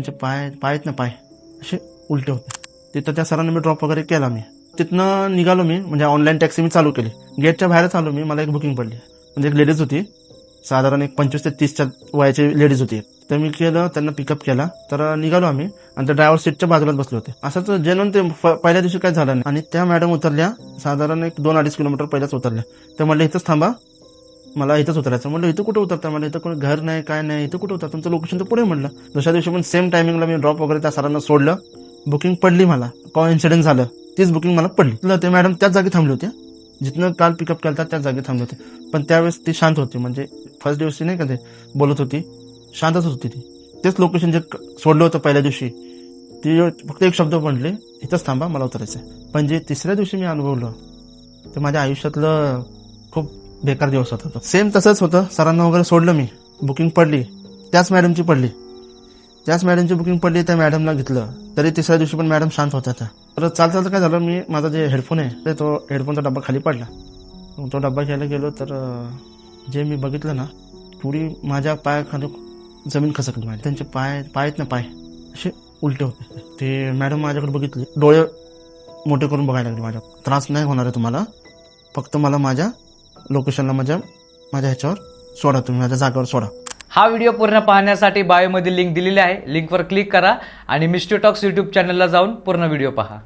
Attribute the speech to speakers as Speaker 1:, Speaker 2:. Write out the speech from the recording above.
Speaker 1: त्यांचे पाय आहेत ना, पाय असे उलटे होते. तिथं त्या सरांना मी ड्रॉप वगैरे केला. मी तिथनं निघालो. मी म्हणजे ऑनलाईन टॅक्सी मी चालू केली. गेटच्या बाहेरच आलो मी. मला एक बुकिंग पडली. म्हणजे एक लेडीज होती, साधारण एक 25 ते 30च्या वयाची लेडीज होती. तर मी केलं, त्यांना पिकअप केला. तर निघालो आम्ही आणि त्या ड्रायव्हर सीटच्या बाजूलाच बसले होते. असंच जेणून ते पहिल्या दिवशी काय झालं नाही. आणि त्या मॅडम उतरल्या, साधारण एक 2-2.5 किलोमीटर पहिल्याच उतरल्या. तर म्हणलं इथंच थांबा, मला इथंच उतरायचं. म्हणलं इथं कुठं उतरता? मला इथं कोणी घर नाही, काय नाही, इथं कुठं उतर, तुमचं लोकेशन तर पुढे. म्हणलं दुसऱ्या दिवशी पण सेम टायमिंगला मी ड्रॉप वगैरे त्या सरांना सोडलं. बुकिंग पडली. मला इन्सिडेंट झालं, तीच बुकिंग मला पडली. ते मॅडम त्याच जागी थांबले होते, जिथनं काल पिकअप केलं त्याच जागी थांबले होते. पण त्यावेळेस ती शांत होती. म्हणजे फर्स्ट दिवशी नाही का ते बोलत होती, शांतच होती ती. तेच लोकेशन जे सोडलं होतं पहिल्या दिवशी, ती फक्त एक शब्द म्हटले, इथंच थांबा, मला उतरायचं. पण जे तिसऱ्या दिवशी मी अनुभवलं ते माझ्या आयुष्यातलं खूप बेकार दिवस होता. सेम तसंच होतं. सरांना वगैरे सोडलं मी, बुकिंग पडली, त्याच मॅडमची बुकिंग पडली. त्या मॅडमला घेतलं, तरी तिसऱ्या दिवशी पण मॅडम शांत होत्या त्या. तर चालतं काय झालं, मी माझा जे हेडफोन आहे तो हेडफोनचा डब्बा खाली पडला. तो डब्बा घ्यायला गेलो, तर जे मी बघितलं ना, पुरी माझ्या पायाखाली जमीन खसकली. माझी त्यांचे पाय आहेत ना, पाय असे उलटे होते. ते मॅडम माझ्याकडे बघितले, डोळे मोठे करून बघायला लागले. माझ्या त्रास नाही होणार आहे तुम्हाला, फक्त मला माझ्या लोकेशनला माझ्या ह्याच्यावर सोडा, तुम्ही माझ्या जागेवर सोडा.
Speaker 2: हा व्हिडिओ पूर्ण पाहण्यासाठी बायोमध्ये लिंक दिलेली आहे. लिंकवर क्लिक करा आणि मिस्टर टॉक्स यूट्यूब चॅनलला जाऊन पूर्ण व्हिडिओ पहा.